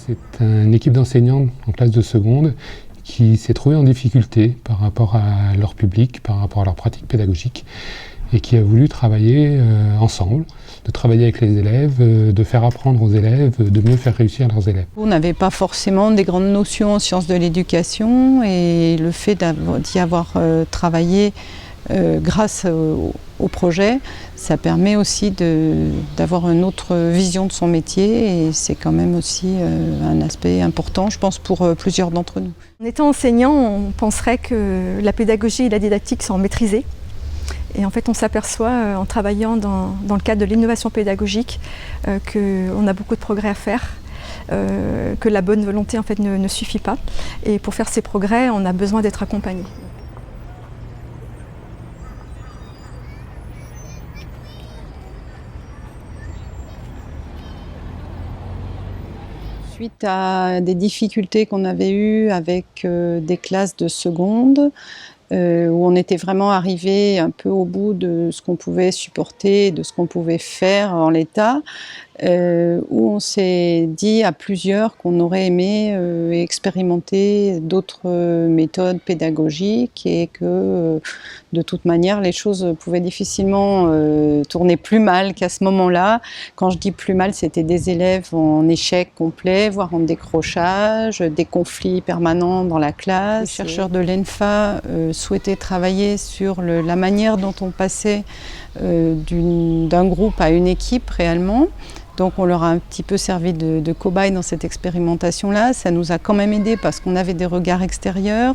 C'est une équipe d'enseignants en classe de seconde qui s'est trouvée en difficulté par rapport à leur public, par rapport à leur pratique pédagogique et qui a voulu travailler ensemble, de travailler avec les élèves, de faire apprendre aux élèves, de mieux faire réussir leurs élèves. On n'avait pas forcément des grandes notions en sciences de l'éducation et le fait d'y avoir travaillé grâce au projet, ça permet aussi d'avoir une autre vision de son métier et c'est quand même aussi un aspect important, je pense, pour plusieurs d'entre nous. En étant enseignant, on penserait que la pédagogie et la didactique sont maîtrisées. Et en fait, on s'aperçoit en travaillant dans le cadre de l'innovation pédagogique qu'on a beaucoup de progrès à faire, que la bonne volonté en fait, ne suffit pas. Et pour faire ces progrès, on a besoin d'être accompagné. Suite à des difficultés qu'on avait eues avec des classes de seconde, où on était vraiment arrivé un peu au bout de ce qu'on pouvait supporter, de ce qu'on pouvait faire en l'état, où on s'est dit à plusieurs qu'on aurait aimé expérimenter d'autres méthodes pédagogiques et que de toute manière les choses pouvaient difficilement tourner plus mal qu'à ce moment-là. Quand je dis plus mal, c'était des élèves en échec complet, voire en décrochage, des conflits permanents dans la classe. Les chercheurs de l'ENFA souhaitaient travailler sur la manière dont on passait d'un groupe à une équipe réellement. Donc on leur a un petit peu servi de cobaye dans cette expérimentation-là. Ça nous a quand même aidé parce qu'on avait des regards extérieurs,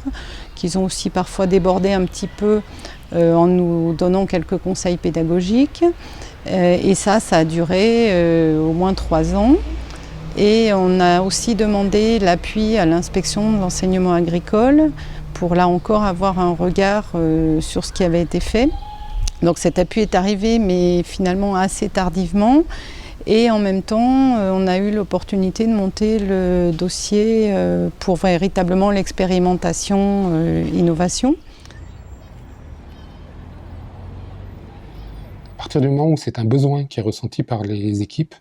qu'ils ont aussi parfois débordé un petit peu en nous donnant quelques conseils pédagogiques. Et ça a duré au moins 3 ans. Et on a aussi demandé l'appui à l'inspection de l'enseignement agricole pour là encore avoir un regard sur ce qui avait été fait. Donc cet appui est arrivé, mais finalement assez tardivement. Et en même temps, on a eu l'opportunité de monter le dossier pour véritablement l'expérimentation innovation. À partir du moment où c'est un besoin qui est ressenti par les équipes,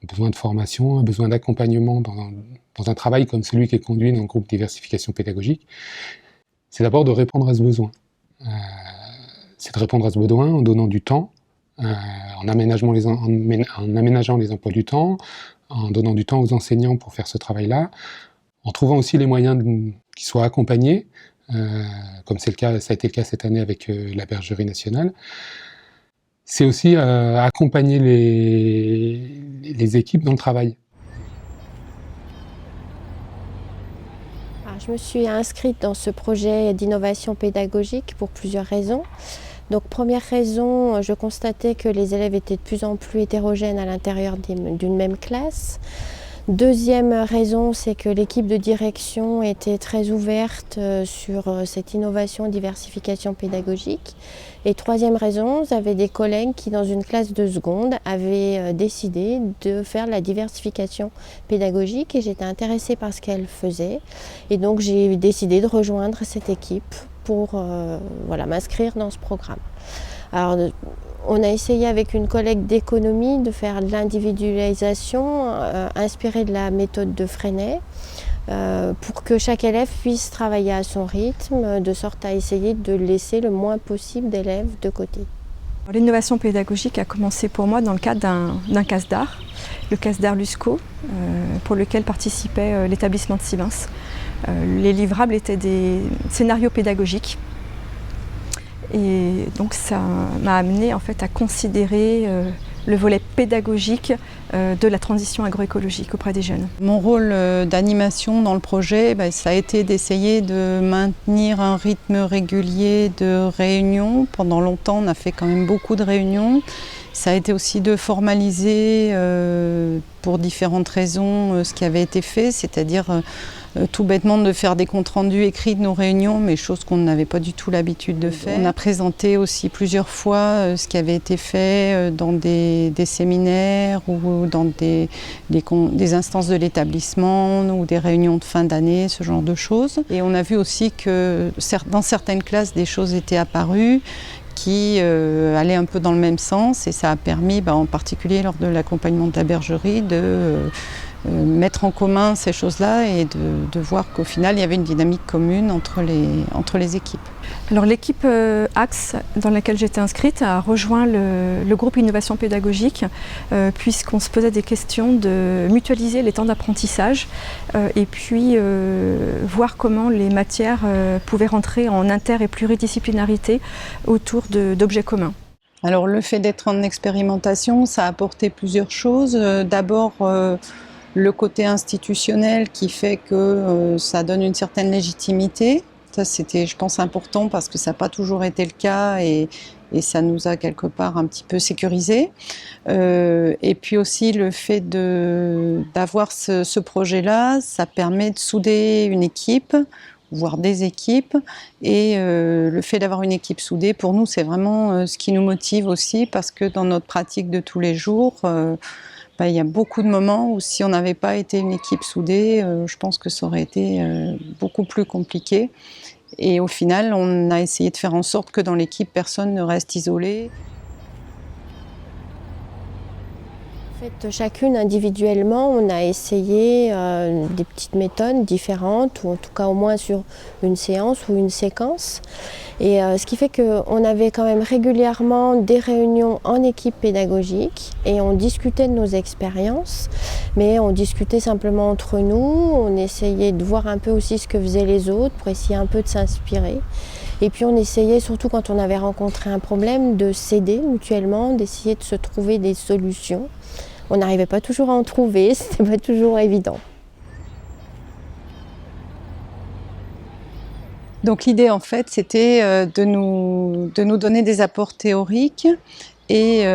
un besoin de formation, un besoin d'accompagnement dans un travail comme celui qui est conduit dans le groupe diversification pédagogique, c'est d'abord de répondre à ce besoin. C'est de répondre à ce besoin en donnant du temps, en aménageant les emplois du temps, en donnant du temps aux enseignants pour faire ce travail-là, en trouvant aussi les moyens qu'ils soient accompagnés, comme ça a été le cas cette année avec la Bergerie nationale. C'est aussi accompagner les équipes dans le travail. Alors, je me suis inscrite dans ce projet d'innovation pédagogique pour plusieurs raisons. Donc première raison, je constatais que les élèves étaient de plus en plus hétérogènes à l'intérieur d'une même classe. Deuxième raison, c'est que l'équipe de direction était très ouverte sur cette innovation, diversification pédagogique. Et troisième raison, j'avais des collègues qui, dans une classe de seconde, avaient décidé de faire la diversification pédagogique et j'étais intéressée par ce qu'elle faisait. Et donc j'ai décidé de rejoindre cette équipe pour m'inscrire dans ce programme. Alors, on a essayé avec une collègue d'économie de faire de l'individualisation inspirée de la méthode de Freinet pour que chaque élève puisse travailler à son rythme, de sorte à essayer de laisser le moins possible d'élèves de côté. L'innovation pédagogique a commencé pour moi dans le cadre d'un casse d'art, le casse d'art Lusco, pour lequel participait l'établissement de Sivins. Les livrables étaient des scénarios pédagogiques. Et donc ça m'a amené en fait à considérer le volet pédagogique de la transition agroécologique auprès des jeunes. Mon rôle d'animation dans le projet, ça a été d'essayer de maintenir un rythme régulier de réunions. Pendant longtemps, on a fait quand même beaucoup de réunions. Ça a été aussi de formaliser pour différentes raisons ce qui avait été fait, c'est-à-dire tout bêtement de faire des comptes rendus écrits de nos réunions, mais chose qu'on n'avait pas du tout l'habitude de faire. On a présenté aussi plusieurs fois ce qui avait été fait dans des séminaires ou dans des instances de l'établissement ou des réunions de fin d'année, ce genre de choses. Et on a vu aussi que dans certaines classes, des choses étaient apparues qui allaient un peu dans le même sens et ça a permis, en particulier lors de l'accompagnement de la bergerie, mettre en commun ces choses-là et de voir qu'au final, il y avait une dynamique commune entre les équipes. Alors l'équipe AXE dans laquelle j'étais inscrite a rejoint le groupe Innovation Pédagogique puisqu'on se posait des questions de mutualiser les temps d'apprentissage et puis voir comment les matières pouvaient rentrer en inter- et pluridisciplinarité autour d'objets communs. Alors le fait d'être en expérimentation, ça a apporté plusieurs choses. D'abord, le côté institutionnel qui fait que ça donne une certaine légitimité. Ça, c'était, je pense, important parce que ça n'a pas toujours été le cas et ça nous a quelque part un petit peu sécurisé. Et puis aussi le fait d'avoir ce projet-là, ça permet de souder une équipe, voire des équipes. Et le fait d'avoir une équipe soudée, pour nous, c'est vraiment ce qui nous motive aussi parce que dans notre pratique de tous les jours, il y a beaucoup de moments où si on n'avait pas été une équipe soudée, je pense que ça aurait été beaucoup plus compliqué. Et au final, on a essayé de faire en sorte que dans l'équipe, personne ne reste isolé. En fait, chacune individuellement, on a essayé des petites méthodes différentes, ou en tout cas au moins sur une séance ou une séquence. Et ce qui fait qu'on avait quand même régulièrement des réunions en équipe pédagogique et on discutait de nos expériences, mais on discutait simplement entre nous, on essayait de voir un peu aussi ce que faisaient les autres pour essayer un peu de s'inspirer. Et puis on essayait, surtout quand on avait rencontré un problème, de s'aider mutuellement, d'essayer de se trouver des solutions. On n'arrivait pas toujours à en trouver, c'était pas toujours évident. Donc l'idée en fait c'était de nous donner des apports théoriques et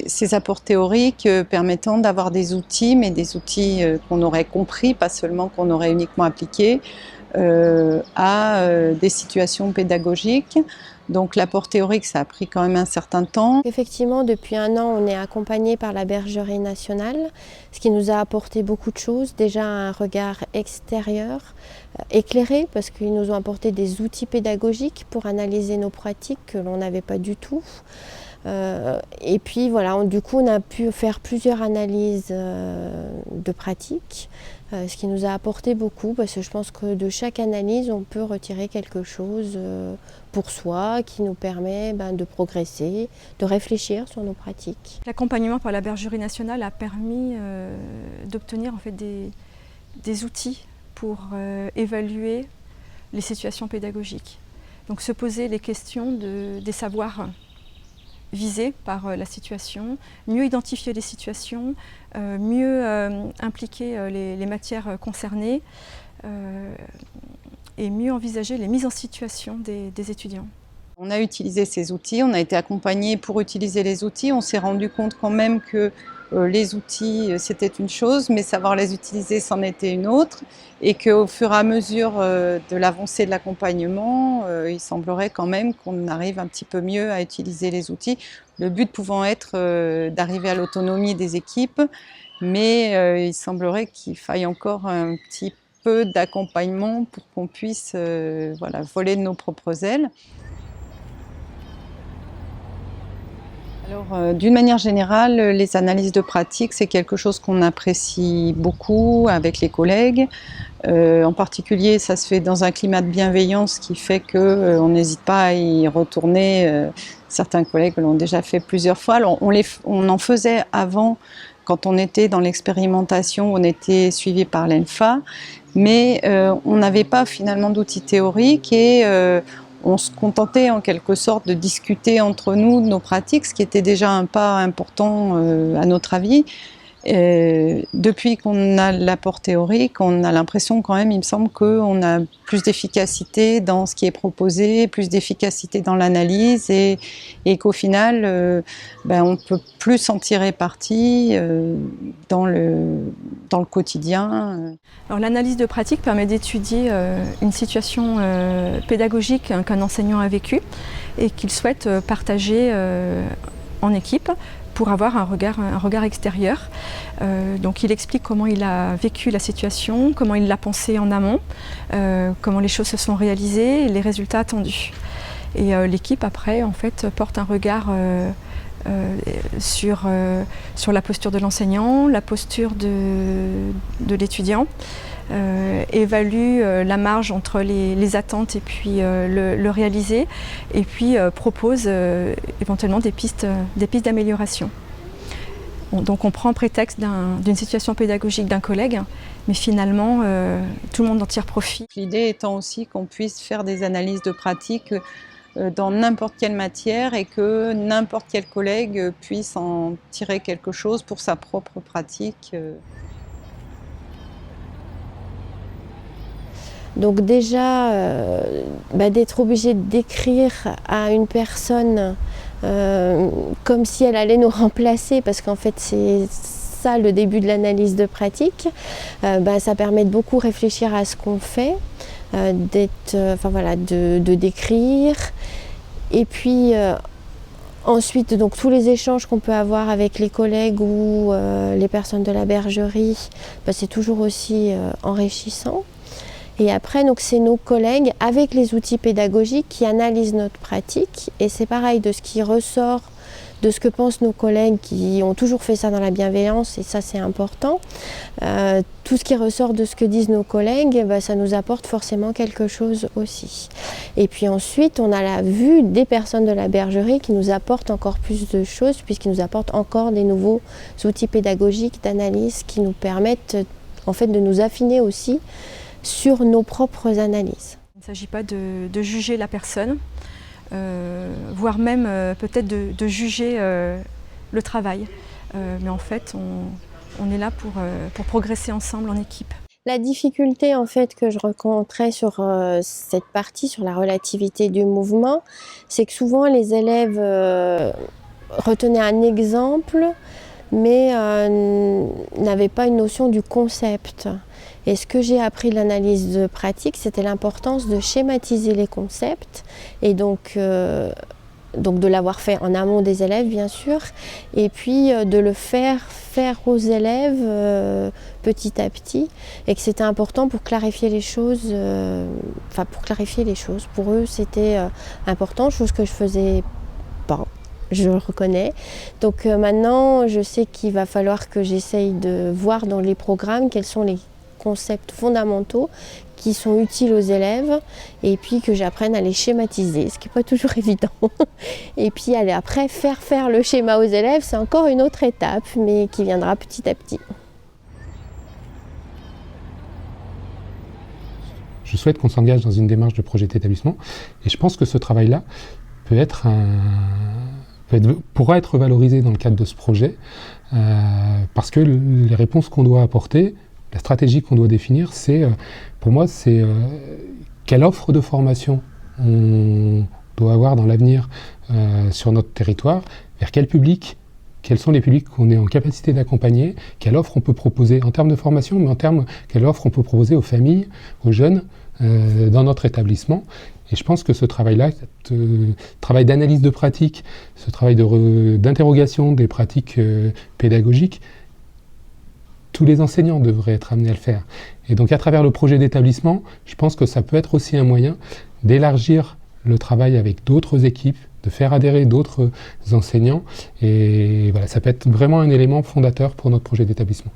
ces apports théoriques permettant d'avoir des outils, mais des outils qu'on aurait compris, pas seulement qu'on aurait uniquement appliqués à des situations pédagogiques. Donc l'apport théorique, ça a pris quand même un certain temps. Effectivement, depuis 1 an, on est accompagné par la Bergerie nationale, ce qui nous a apporté beaucoup de choses. Déjà un regard extérieur, éclairé, parce qu'ils nous ont apporté des outils pédagogiques pour analyser nos pratiques que l'on n'avait pas du tout. Et puis voilà, du coup on a pu faire plusieurs analyses de pratiques, ce qui nous a apporté beaucoup parce que je pense que de chaque analyse on peut retirer quelque chose pour soi qui nous permet de progresser, de réfléchir sur nos pratiques. L'accompagnement par la Bergerie nationale a permis d'obtenir en fait des outils pour évaluer les situations pédagogiques. Donc se poser les questions des savoirs visés par la situation, mieux identifier les situations, mieux impliquer les matières concernées et mieux envisager les mises en situation des étudiants. On a utilisé ces outils, on a été accompagnés pour utiliser les outils, on s'est rendu compte quand même que les outils c'était une chose, mais savoir les utiliser c'en était une autre, et qu'au fur et à mesure de l'avancée de l'accompagnement, il semblerait quand même qu'on arrive un petit peu mieux à utiliser les outils. Le but pouvant être d'arriver à l'autonomie des équipes, mais il semblerait qu'il faille encore un petit peu d'accompagnement pour qu'on puisse voler de nos propres ailes. Alors, d'une manière générale, les analyses de pratique, c'est quelque chose qu'on apprécie beaucoup avec les collègues. En particulier, ça se fait dans un climat de bienveillance qui fait qu'on n'hésite pas à y retourner. Certains collègues l'ont déjà fait plusieurs fois. Alors, on en faisait avant, quand on était dans l'expérimentation, on était suivi par l'ENFA, mais on n'avait pas finalement d'outils théoriques et on se contentait en quelque sorte de discuter entre nous de nos pratiques, ce qui était déjà un pas important à notre avis. Depuis qu'on a l'apport théorique, on a l'impression quand même, il me semble, qu'on a plus d'efficacité dans ce qui est proposé, plus d'efficacité dans l'analyse et qu'au final, on peut plus s'en tirer parti dans le quotidien. Alors l'analyse de pratique permet d'étudier une situation pédagogique qu'un enseignant a vécue et qu'il souhaite partager en équipe pour avoir un regard extérieur. Donc il explique comment il a vécu la situation, comment il l'a pensée en amont, comment les choses se sont réalisées et les résultats attendus. Et l'équipe après en fait porte un regard sur la posture de l'enseignant, la posture de l'étudiant, évalue la marge entre les attentes et puis le réalisé, et puis propose éventuellement des pistes d'amélioration. Donc on prend prétexte d'une situation pédagogique d'un collègue, mais finalement tout le monde en tire profit. L'idée étant aussi qu'on puisse faire des analyses de pratique dans n'importe quelle matière et que n'importe quel collègue puisse en tirer quelque chose pour sa propre pratique. Donc déjà, d'être obligé d'écrire à une personne comme si elle allait nous remplacer, parce qu'en fait c'est ça le début de l'analyse de pratique, ça permet de beaucoup réfléchir à ce qu'on fait, de décrire, et puis ensuite donc tous les échanges qu'on peut avoir avec les collègues ou les personnes de la bergerie, c'est toujours aussi enrichissant. Et après, donc, c'est nos collègues avec les outils pédagogiques qui analysent notre pratique. Et c'est pareil, de ce qui ressort, de ce que pensent nos collègues qui ont toujours fait ça dans la bienveillance, et ça c'est important. Tout ce qui ressort de ce que disent nos collègues, ça nous apporte forcément quelque chose aussi. Et puis ensuite, on a la vue des personnes de la bergerie qui nous apportent encore plus de choses, puisqu'ils nous apportent encore des nouveaux outils pédagogiques d'analyse qui nous permettent en fait de nous affiner aussi sur nos propres analyses. Il ne s'agit pas de juger la personne, voire même peut-être de juger le travail. Mais en fait, on est là pour progresser ensemble en équipe. La difficulté en fait que je rencontrais sur cette partie, sur la relativité du mouvement, c'est que souvent les élèves retenaient un exemple, mais n'avaient pas une notion du concept. Et ce que j'ai appris de l'analyse de pratique, c'était l'importance de schématiser les concepts et donc de l'avoir fait en amont des élèves bien sûr, et puis de le faire aux élèves petit à petit, et que c'était important pour clarifier les choses. Pour eux, c'était important, chose que je faisais pas. Je le reconnais. Donc maintenant, je sais qu'il va falloir que j'essaye de voir dans les programmes quels sont les concepts fondamentaux qui sont utiles aux élèves, et puis que j'apprenne à les schématiser, ce qui n'est pas toujours évident. Et puis après, faire le schéma aux élèves, c'est encore une autre étape, mais qui viendra petit à petit. Je souhaite qu'on s'engage dans une démarche de projet d'établissement, et je pense que ce travail-là pourra être valorisé dans le cadre de ce projet, parce que les réponses qu'on doit apporter, la stratégie qu'on doit définir, pour moi, c'est quelle offre de formation on doit avoir dans l'avenir sur notre territoire, vers quel public, quels sont les publics qu'on est en capacité d'accompagner, quelle offre on peut proposer en termes de formation, mais quelle offre on peut proposer aux familles, aux jeunes dans notre établissement. Et je pense que ce travail-là, ce travail d'analyse de pratique, ce travail d'interrogation des pratiques pédagogiques, tous les enseignants devraient être amenés à le faire. Et donc à travers le projet d'établissement, je pense que ça peut être aussi un moyen d'élargir le travail avec d'autres équipes, de faire adhérer d'autres enseignants. Et voilà, ça peut être vraiment un élément fondateur pour notre projet d'établissement.